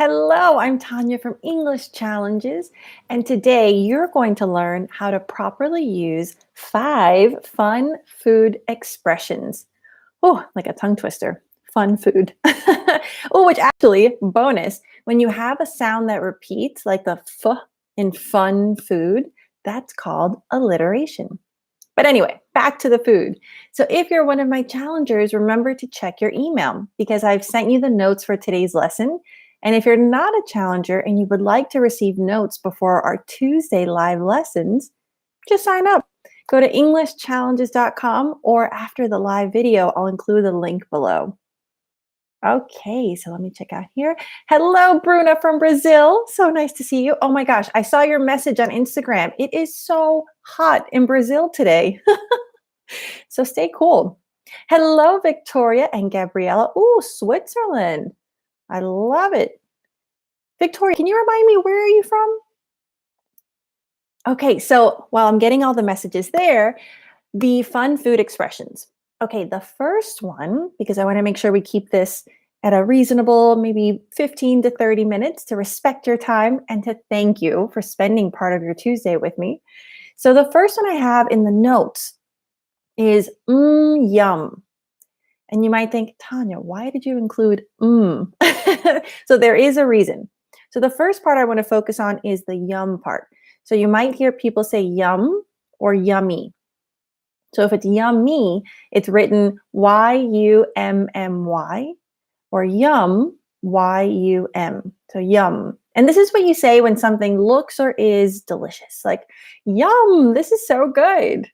Hello, I'm Tanya from English Challenges, and today you're going to learn how to properly use 5 fun food expressions. Oh, like a tongue twister. Fun food. Oh, which actually, bonus, when you have a sound that repeats, like the f in fun food, that's called alliteration. But anyway, back to the food. So if you're one of my challengers, remember to check your email because I've sent you the notes for today's lesson. And if you're not a challenger and you would like to receive notes before our Tuesday live lessons, just sign up. Go to EnglishChallenges.com or after the live video, I'll include the link below. Okay, so let me check out here. Hello, Bruna from Brazil. So nice to see you. Oh my gosh, I saw your message on Instagram. It is so hot in Brazil today. So stay cool. Hello, Victoria and Gabriella. Ooh, Switzerland. I love it. Victoria, can you remind me where are you from? Okay, so while I'm getting all the messages there, the fun food expressions. Okay, the first one, because I want to make sure we keep this at a reasonable, maybe 15 to 30 minutes to respect your time and to thank you for spending part of your Tuesday with me. So the first one I have in the notes is yum. And you might think, Tanya, why did you include So there is a reason. So the first part I want to focus on is the yum part. So you might hear people say yum or yummy. So if it's yummy, it's written Y-U-M-M-Y or yum, Y-U-M. So yum. And this is what you say when something looks or is delicious. Like, yum, this is so good.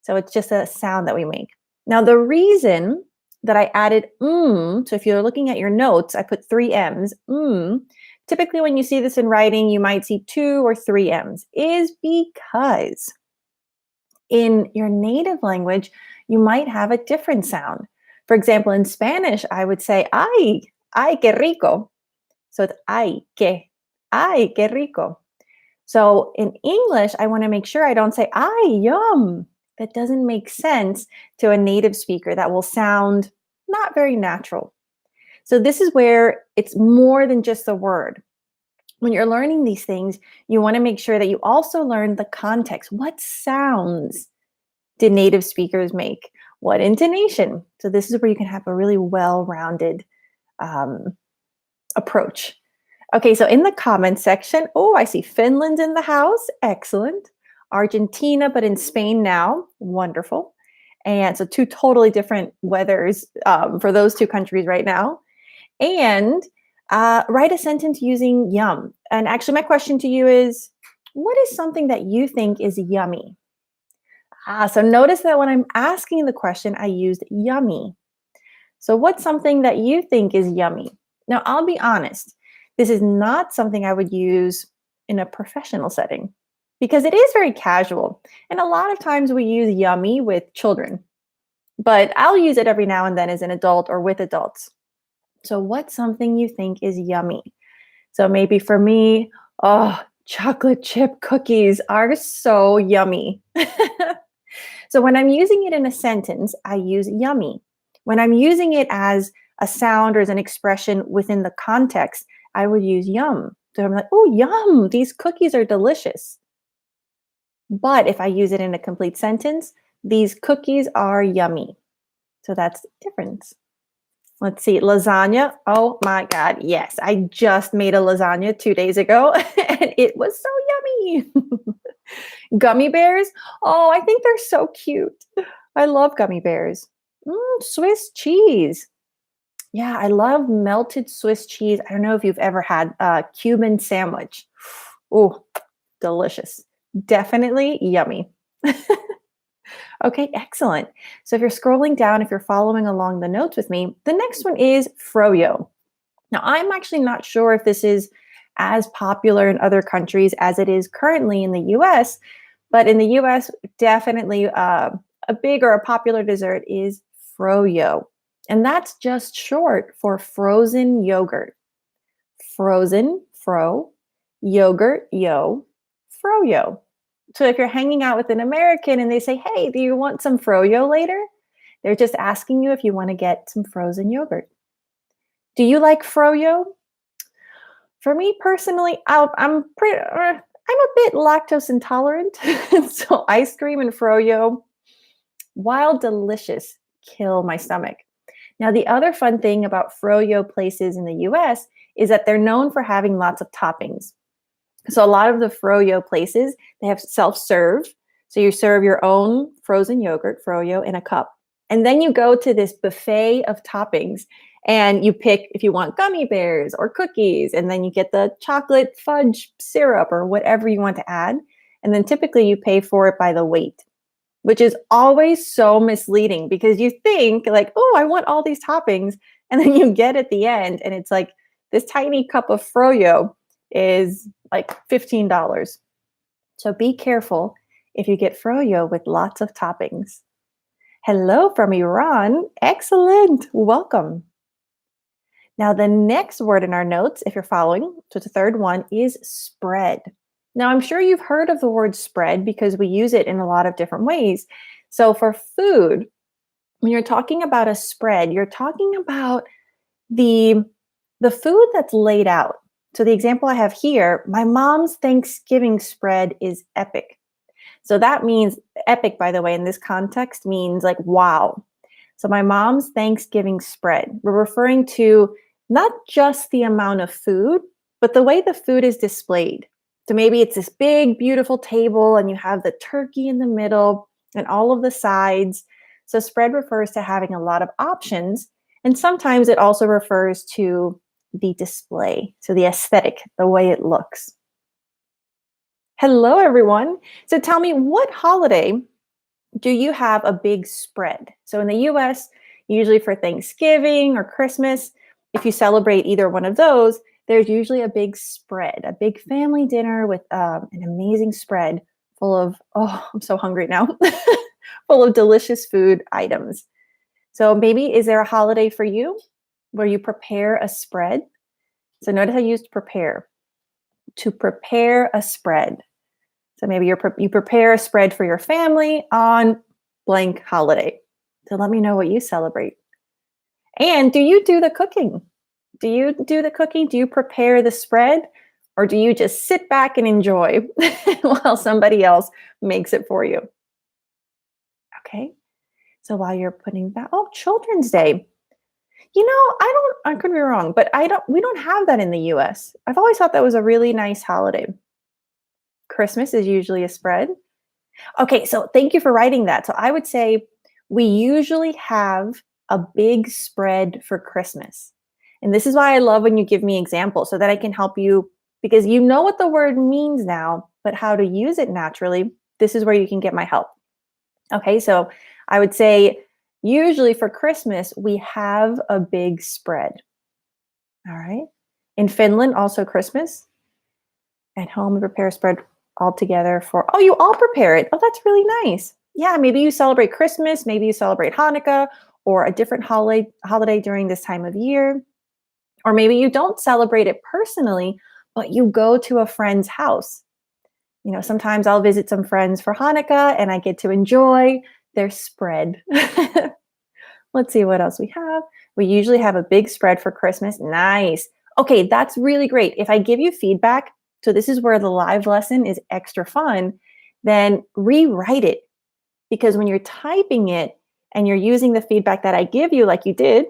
So it's just a sound that we make. Now, the reason that I added so if you're looking at your notes, I put 3 M's, typically when you see this in writing, you might see 2 or 3 M's, is because in your native language, you might have a different sound. For example, in Spanish, I would say, ay, qué rico. So it's ay, qué rico. So in English, I want to make sure I don't say, ay, yum. That doesn't make sense to a native speaker. That will sound not very natural. So this is where it's more than just the word. When you're learning these things, you want to make sure that you also learn the context. What sounds did native speakers make? What intonation? So this is where you can have a really well-rounded approach. Okay, so in the comments section, oh, I see Finland's in the house. Excellent. Argentina, but in Spain now. Wonderful. And so 2 totally different weathers for those 2 countries right now. And write a sentence using yum. And actually, my question to you is, what is something that you think is yummy? So notice that when I'm asking the question, I used yummy. So what's something that you think is yummy? Now, I'll be honest. This is not something I would use in a professional setting because it is very casual. And a lot of times we use yummy with children, but I'll use it every now and then as an adult or with adults. So what's something you think is yummy? So maybe for me, oh, chocolate chip cookies are so yummy. So when I'm using it in a sentence, I use yummy. When I'm using it as a sound or as an expression within the context, I would use yum. So I'm like, oh, yum, these cookies are delicious. But if I use it in a complete sentence, these cookies are yummy. So that's the difference. Let's see, lasagna. Oh my God, yes. I just made a lasagna 2 days ago and it was so yummy. Gummy bears. Oh, I think they're so cute. I love gummy bears. Swiss cheese. Yeah, I love melted Swiss cheese. I don't know if you've ever had a Cuban sandwich. Oh, delicious. Definitely yummy. Okay, excellent. So if you're scrolling down, if you're following along the notes with me, the next one is Froyo. Now, I'm actually not sure if this is as popular in other countries as it is currently in the US, but in the US, definitely a big or a popular dessert is Froyo. And that's just short for frozen yogurt. Frozen, fro, yogurt, yo, Froyo. So if you're hanging out with an American and they say, hey, do you want some Froyo later? They're just asking you if you want to get some frozen yogurt. Do you like Froyo? For me personally, I'm a bit lactose intolerant, so ice cream and froyo, while delicious, kill my stomach. Now, the other fun thing about froyo places in the US is that they're known for having lots of toppings. So a lot of the froyo places, they have self-serve. So you serve your own frozen yogurt, froyo, in a cup. And then you go to this buffet of toppings and you pick if you want gummy bears or cookies, and then you get the chocolate fudge syrup or whatever you want to add. And then typically you pay for it by the weight, which is always so misleading because you think like, oh, I want all these toppings. And then you get at the end and it's like this tiny cup of froyo is like $15. So be careful if you get froyo with lots of toppings. Hello from Iran. Excellent. Welcome. Now, the next word in our notes, if you're following, so it's the third one, is spread. Now, I'm sure you've heard of the word spread because we use it in a lot of different ways. So for food, when you're talking about a spread, you're talking about the food that's laid out. So the example I have here, my mom's Thanksgiving spread is epic. So that means epic, by the way, in this context means like, wow. So my mom's Thanksgiving spread, we're referring to not just the amount of food, but the way the food is displayed. So maybe it's this big, beautiful table and you have the turkey in the middle and all of the sides. So spread refers to having a lot of options. And sometimes it also refers to the display, so the aesthetic, the way it looks. Hello, everyone. So tell me, what holiday do you have a big spread? So in the US, usually for Thanksgiving or Christmas, if you celebrate either one of those, there's usually a big spread, a big family dinner with an amazing spread full of, oh, I'm so hungry now, full of delicious food items. So maybe, is there a holiday for you where you prepare a spread? So notice I used prepare. To prepare a spread. So maybe you prepare a spread for your family on blank holiday. So let me know what you celebrate. And do you do the cooking? Do you do the cooking? Do you prepare the spread? Or do you just sit back and enjoy while somebody else makes it for you? Okay. So while you're putting that, oh, Children's Day. You know, I could be wrong, but we don't have that in the US. I've always thought that was a really nice holiday. Christmas is usually a spread. Okay, so thank you for writing that. So I would say we usually have a big spread for Christmas. And this is why I love when you give me examples so that I can help you, because you know what the word means now, but how to use it naturally, this is where you can get my help. Okay, so I would say usually for Christmas, we have a big spread. All right. In Finland, also Christmas. At home, we prepare a spread all together for, oh, you all prepare it. Oh, that's really nice. Yeah, maybe you celebrate Christmas, maybe you celebrate Hanukkah or a different holiday during this time of year. Or maybe you don't celebrate it personally, but you go to a friend's house. You know, sometimes I'll visit some friends for Hanukkah and I get to enjoy their spread. Let's see what else we have. We usually have a big spread for Christmas. Nice. Okay, that's really great. If I give you feedback, so this is where the live lesson is extra fun, then rewrite it. Because when you're typing it and you're using the feedback that I give you, like you did,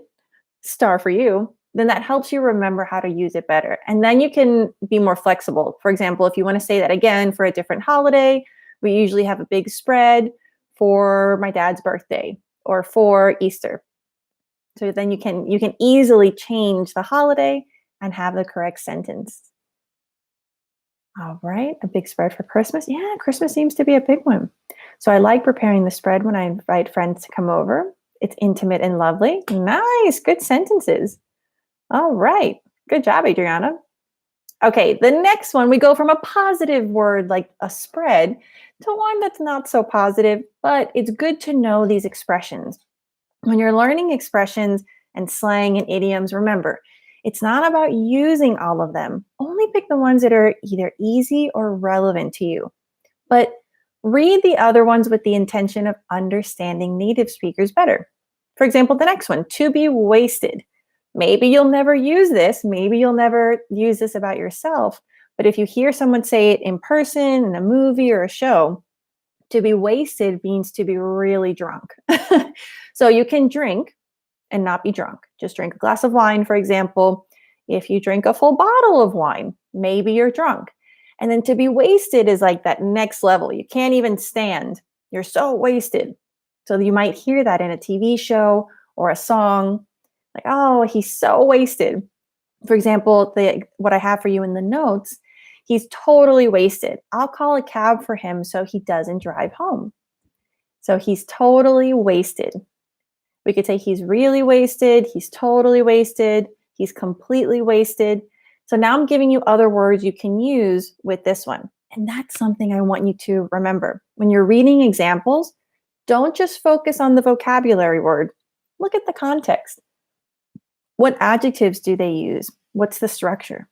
star for you, then that helps you remember how to use it better. And then you can be more flexible. For example, if you want to say that again for a different holiday, we usually have a big spread for my dad's birthday or for Easter. So then you can easily change the holiday and have the correct sentence. All right, a big spread for Christmas. Yeah, Christmas seems to be a big one. So I like preparing the spread when I invite friends to come over. It's intimate and lovely. Nice, good sentences. All right, good job, Adriana. Okay, the next one, we go from a positive word like a spread to one that's not so positive, but it's good to know these expressions. When you're learning expressions and slang and idioms, remember, it's not about using all of them. Only pick the ones that are either easy or relevant to you. But read the other ones with the intention of understanding native speakers better. For example, the next one, to be wasted. Maybe you'll never use this. Maybe you'll never use this about yourself. But if you hear someone say it in person, in a movie or a show, to be wasted means to be really drunk. So you can drink and not be drunk. Just drink a glass of wine, for example. If you drink a full bottle of wine, maybe you're drunk. And then to be wasted is like that next level. You can't even stand. You're so wasted. So you might hear that in a TV show or a song, like, oh, he's so wasted. For example, what I have for you in the notes, he's totally wasted. I'll call a cab for him so he doesn't drive home. So he's totally wasted. We could say he's really wasted, he's totally wasted, he's completely wasted. So now I'm giving you other words you can use with this one. And that's something I want you to remember. When you're reading examples, don't just focus on the vocabulary word. Look at the context. What adjectives do they use? What's the structure?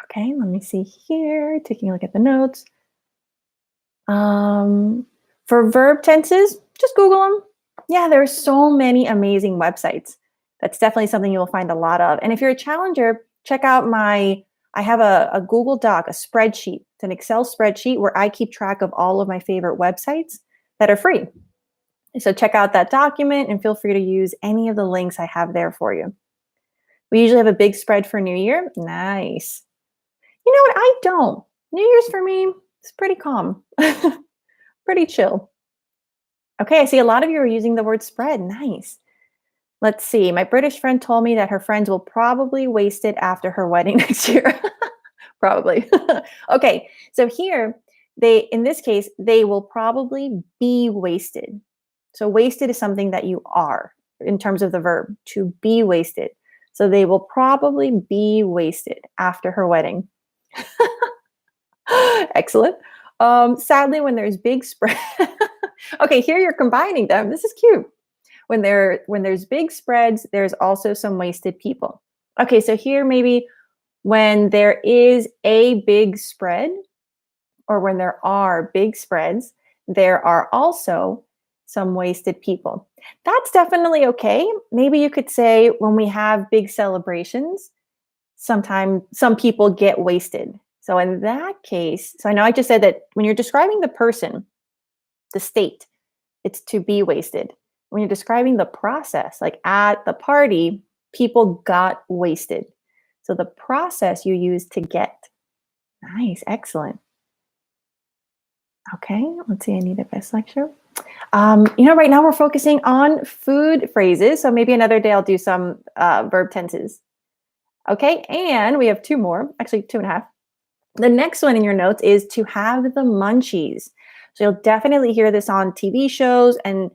Okay, let me see here, taking a look at the notes. For verb tenses, just Google them. Yeah, there are so many amazing websites. That's definitely something you will find a lot of. And if you're a challenger, check out I have a Google Doc, a spreadsheet. It's an Excel spreadsheet where I keep track of all of my favorite websites that are free. So check out that document and feel free to use any of the links I have there for you. We usually have a big spread for New Year. Nice. You know what? I don't. New Year's for me, it's pretty calm, pretty chill. Okay, I see a lot of you are using the word spread. Nice. Let's see. My British friend told me that her friends will probably waste it after her wedding next year. Probably. Okay, so here, in this case, they will probably be wasted. So wasted is something that you are in terms of the verb, to be wasted. So they will probably be wasted after her wedding. Excellent. Sadly, when there's big spread, okay, here you're combining them. This is cute. When there's big spreads, there's also some wasted people. Okay, so here maybe when there is a big spread, or when there are big spreads, there are also some wasted people. That's definitely okay. Maybe you could say when we have big celebrations, sometimes some people get wasted. So in that case, so I know I just said that when you're describing the person, the state, it's to be wasted. When you're describing the process, like at the party, people got wasted. So the process you use to get. Nice, excellent. Okay, let's see, I need a best lecture. Right now we're focusing on food phrases. So maybe another day I'll do some verb tenses. Okay, and we have two more, actually 2.5. The next one in your notes is to have the munchies. So you'll definitely hear this on TV shows, and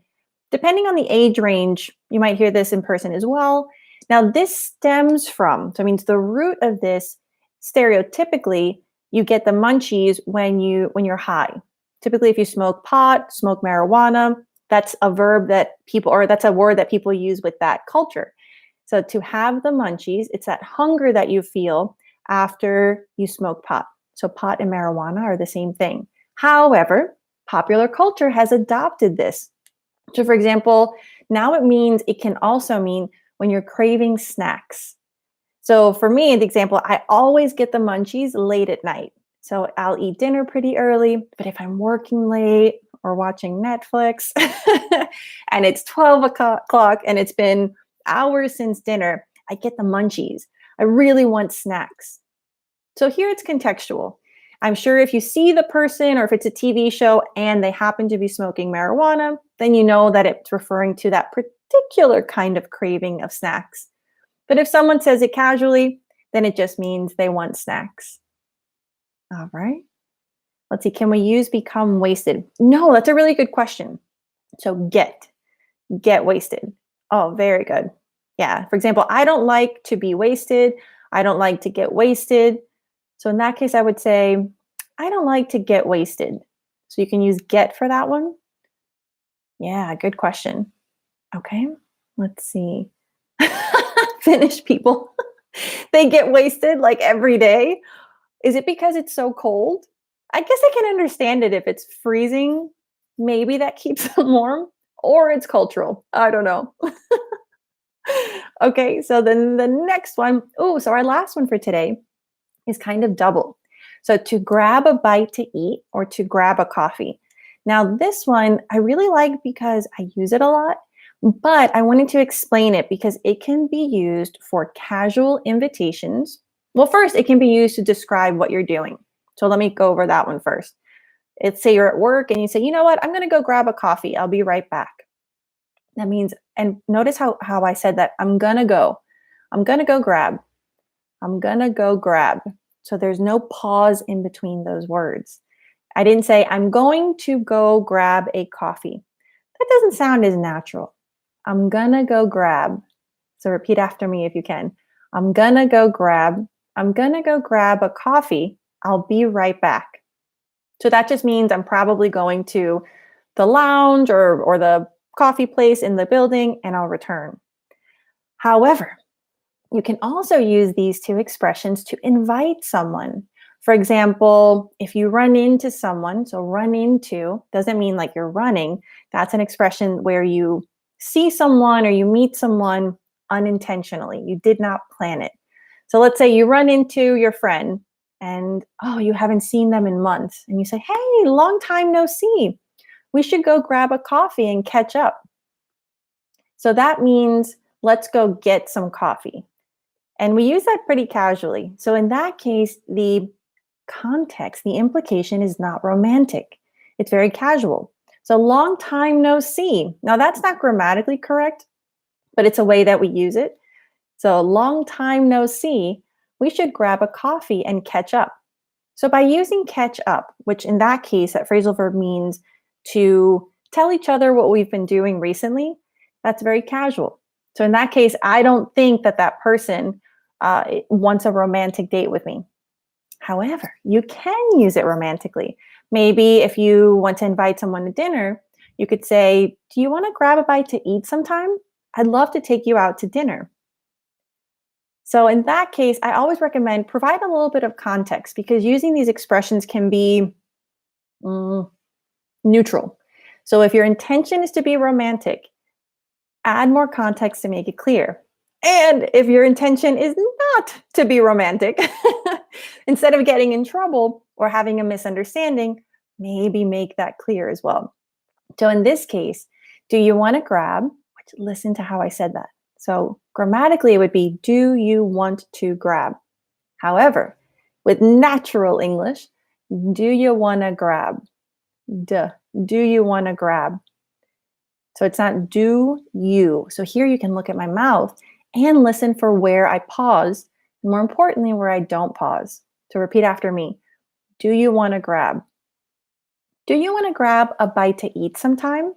depending on the age range, you might hear this in person as well. Now this stems from, so it means the root of this, stereotypically, you get the munchies when you're high. Typically, if you smoke pot, smoke marijuana, that's a verb that people, or that's a word that people use with that culture. So to have the munchies, it's that hunger that you feel after you smoke pot. So pot and marijuana are the same thing. However, popular culture has adopted this. So for example, now it can also mean when you're craving snacks. So for me, the example, I always get the munchies late at night. So I'll eat dinner pretty early, but if I'm working late or watching Netflix and it's 12 o'clock and it's been hours since dinner, I get the munchies. I really want snacks. So here it's contextual. I'm sure if you see the person or if it's a TV show and they happen to be smoking marijuana, then you know that it's referring to that particular kind of craving of snacks. But if someone says it casually, then it just means they want snacks. All right. Let's see. Can we use become wasted? No, that's a really good question. So get wasted. Oh, very good. Yeah. For example, I don't like to be wasted. I don't like to get wasted. So in that case, I would say, I don't like to get wasted. So you can use get for that one. Yeah, good question. Okay, let's see. Finnish people, they get wasted like every day. Is it because it's so cold? I guess I can understand it if it's freezing. Maybe that keeps them warm, or it's cultural. I don't know. Okay, so then the next one, oh, so our last one for today is kind of double. So to grab a bite to eat or to grab a coffee. Now, this one I really like because I use it a lot, but I wanted to explain it because it can be used for casual invitations. Well, first, it can be used to describe what you're doing. So let me go over that one first. It's say you're at work and you say, you know what, I'm going to go grab a coffee. I'll be right back. That means, and notice how I said that I'm going to go. I'm going to go grab. I'm going to go grab. So there's no pause in between those words. I didn't say, I'm going to go grab a coffee. That doesn't sound as natural. I'm going to go grab. So repeat after me if you can. I'm going to go grab. I'm going to go grab a coffee. I'll be right back. So that just means I'm probably going to the lounge or the coffee place in the building and I'll return. However, you can also use these two expressions to invite someone. For example, if you run into someone, so run into doesn't mean like you're running. That's an expression where you see someone or you meet someone unintentionally. You did not plan it. So let's say you run into your friend and oh, you haven't seen them in months. And you say, hey, long time no see. We should go grab a coffee and catch up. So that means let's go get some coffee. And we use that pretty casually. So in that case, the context, the implication is not romantic. It's very casual. So long time no see. Now that's not grammatically correct, but it's a way that we use it. So long time no see, we should grab a coffee and catch up. So by using catch up, which in that case, that phrasal verb means to tell each other what we've been doing recently, that's very casual. So in that case, I don't think that that person wants a romantic date with me. However, you can use it romantically. Maybe if you want to invite someone to dinner, you could say, do you want to grab a bite to eat sometime? I'd love to take you out to dinner. So in that case, I always recommend provide a little bit of context because using these expressions can be neutral. So if your intention is to be romantic, add more context to make it clear. And if your intention is not to be romantic, instead of getting in trouble or having a misunderstanding, maybe make that clear as well. So in this case, do you want to grab? Listen to how I said that. So grammatically, it would be, do you want to grab? However, with natural English, do you want to grab? Duh. Do you want to grab? So it's not do you. So here you can look at my mouth and listen for where I pause, and more importantly, where I don't pause. So repeat after me. Do you want to grab? Do you want to grab a bite to eat sometime?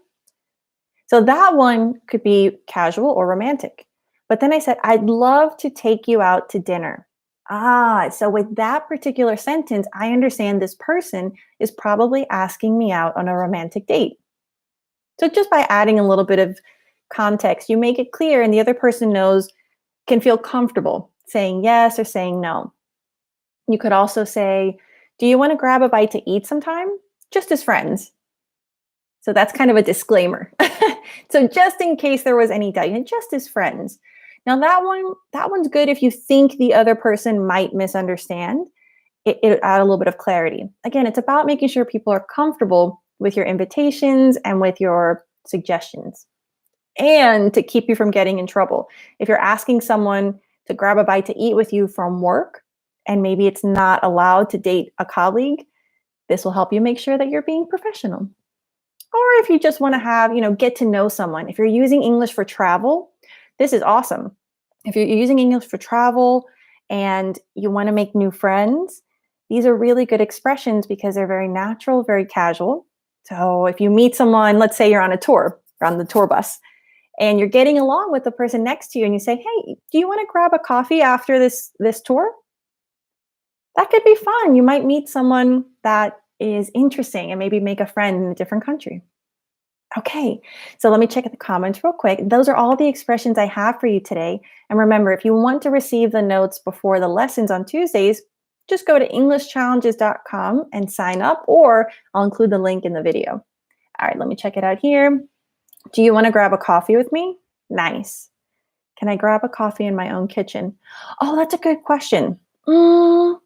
So that one could be casual or romantic. But then I said, I'd love to take you out to dinner. So with that particular sentence, I understand this person is probably asking me out on a romantic date. So just by adding a little bit of context, you make it clear and the other person can feel comfortable saying yes or saying no. You could also say, do you want to grab a bite to eat sometime? Just as friends. So that's kind of a disclaimer. So just in case there was any doubt, just as friends. Now that one's good if you think the other person might misunderstand. It add a little bit of clarity. Again, it's about making sure people are comfortable with your invitations and with your suggestions. And to keep you from getting in trouble. If you're asking someone to grab a bite to eat with you from work, and maybe it's not allowed to date a colleague, this will help you make sure that you're being professional. Or if you just want to have, get to know someone. If you're using English for travel, this is awesome. If you're using English for travel and you want to make new friends, these are really good expressions because they're very natural, very casual. So if you meet someone, let's say you're on a tour, you're on the tour bus, and you're getting along with the person next to you and you say, hey, do you want to grab a coffee after this tour? That could be fun. You might meet someone that is interesting and maybe make a friend in a different country. Okay, so let me check the comments real quick. Those are all the expressions I have for you today. And remember, if you want to receive the notes before the lessons on Tuesdays, just go to EnglishChallenges.com and sign up, or I'll include the link in the video. All right, let me check it out here. Do you want to grab a coffee with me? Nice. Can I grab a coffee in my own kitchen? Oh, that's a good question. Mm,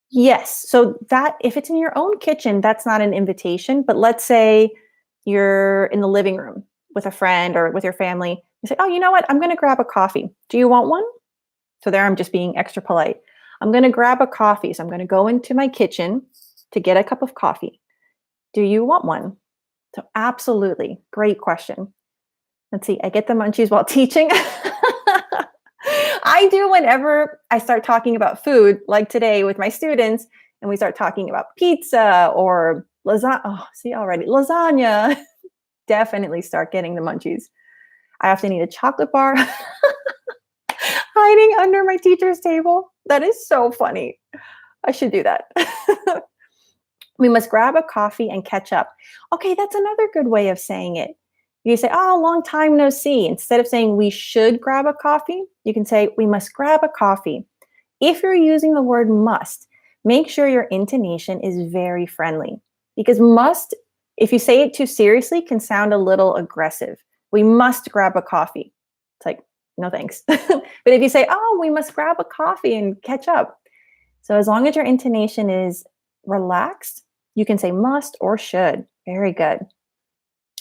yes. So that if it's in your own kitchen, that's not an invitation. But let's say you're in the living room with a friend or with your family. You say, "Oh, you know what? I'm going to grab a coffee. Do you want one?" So there I'm just being extra polite. I'm going to grab a coffee. So I'm going to go into my kitchen to get a cup of coffee. Do you want one? So absolutely. Great question. Let's see. I get the munchies while teaching. I do whenever I start talking about food, like today with my students, and we start talking about pizza or lasagna. Oh, see already, lasagna. Definitely start getting the munchies. I often eat a chocolate bar hiding under my teacher's table. That is so funny. I should do that. We must grab a coffee and catch up. Okay, that's another good way of saying it. You say, "Oh, long time no see." Instead of saying we should grab a coffee, you can say we must grab a coffee. If you're using the word must, make sure your intonation is very friendly because must, if you say it too seriously, can sound a little aggressive. We must grab a coffee. It's like, no thanks. But if you say, "Oh, we must grab a coffee and catch up." So as long as your intonation is relaxed, you can say must or should. Very good.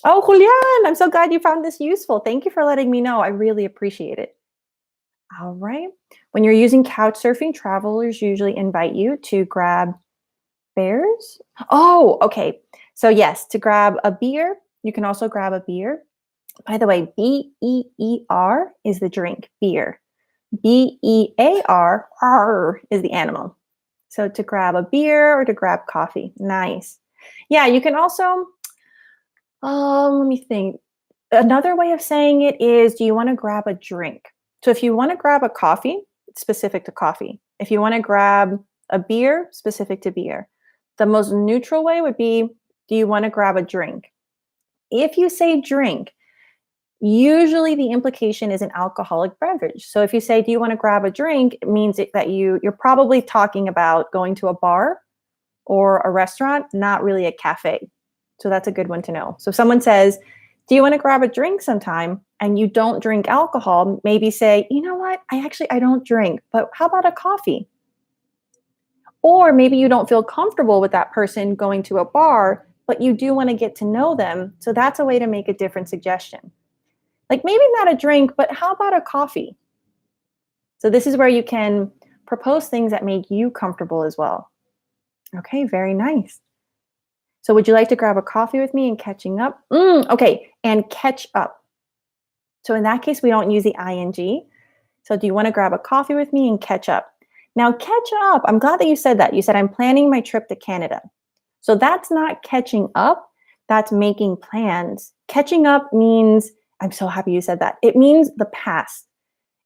Oh, Julian, I'm so glad you found this useful. Thank you for letting me know. I really appreciate it. All right. When you're using couch surfing, travelers usually invite you to grab bears. Oh, okay. So, yes, to grab a beer, you can also grab a beer. By the way, BEER is the drink, beer. BEAR is the animal. So, to grab a beer or to grab coffee. Nice. Yeah, you can also, let me think. Another way of saying it is, do you want to grab a drink? So if you want to grab a coffee, it's specific to coffee. If you want to grab a beer, specific to beer. The most neutral way would be, do you want to grab a drink? If you say drink, usually the implication is an alcoholic beverage. So if you say, do you want to grab a drink, it means that you're probably talking about going to a bar or a restaurant, not really a cafe. So that's a good one to know. So if someone says, do you want to grab a drink sometime? And you don't drink alcohol, maybe say, you know what? I don't drink, but how about a coffee? Or maybe you don't feel comfortable with that person going to a bar, but you do want to get to know them. So that's a way to make a different suggestion. Like maybe not a drink, but how about a coffee? So this is where you can propose things that make you comfortable as well. Okay, very nice. So would you like to grab a coffee with me and catching up? Okay, and catch up. So in that case, we don't use the ing. So do you want to grab a coffee with me and catch up? Now, catch up. I'm glad that you said that. You said, I'm planning my trip to Canada. So that's not catching up. That's making plans. Catching up means, I'm so happy you said that. It means the past.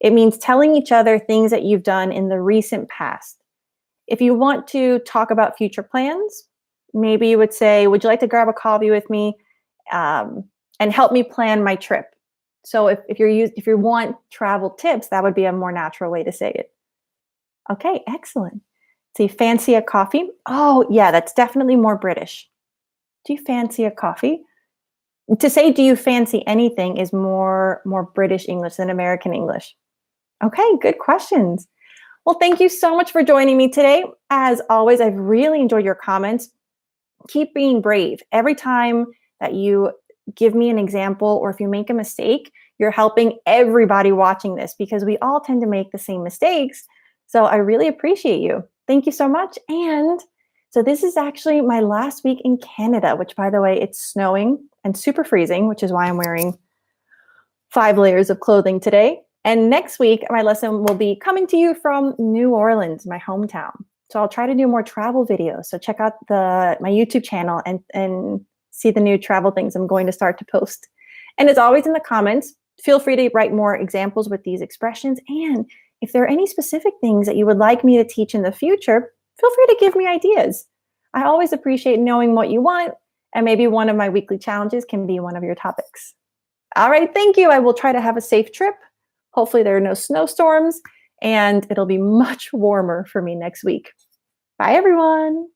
It means telling each other things that you've done in the recent past. If you want to talk about future plans, maybe you would say, would you like to grab a coffee with me and help me plan my trip? So if you want travel tips, that would be a more natural way to say it. Okay, excellent. See, fancy a coffee? Oh, yeah, that's definitely more British. Do you fancy a coffee? To say do you fancy anything is more British English than American English. Okay, good questions. Well, thank you so much for joining me today. As always, I've really enjoyed your comments. Keep being brave. Every time that you give me an example or if you make a mistake, you're helping everybody watching this because we all tend to make the same mistakes. So I really appreciate you. Thank you so much. And so this is actually my last week in Canada, which by the way, it's snowing and super freezing, which is why I'm wearing 5 layers of clothing today. And next week, my lesson will be coming to you from New Orleans, my hometown. So I'll try to do more travel videos. So check out my YouTube channel and see the new travel things I'm going to start to post. And as always in the comments, feel free to write more examples with these expressions. And if there are any specific things that you would like me to teach in the future, feel free to give me ideas. I always appreciate knowing what you want, and maybe one of my weekly challenges can be one of your topics. All right, thank you. I will try to have a safe trip. Hopefully there are no snowstorms, and it'll be much warmer for me next week. Bye, everyone.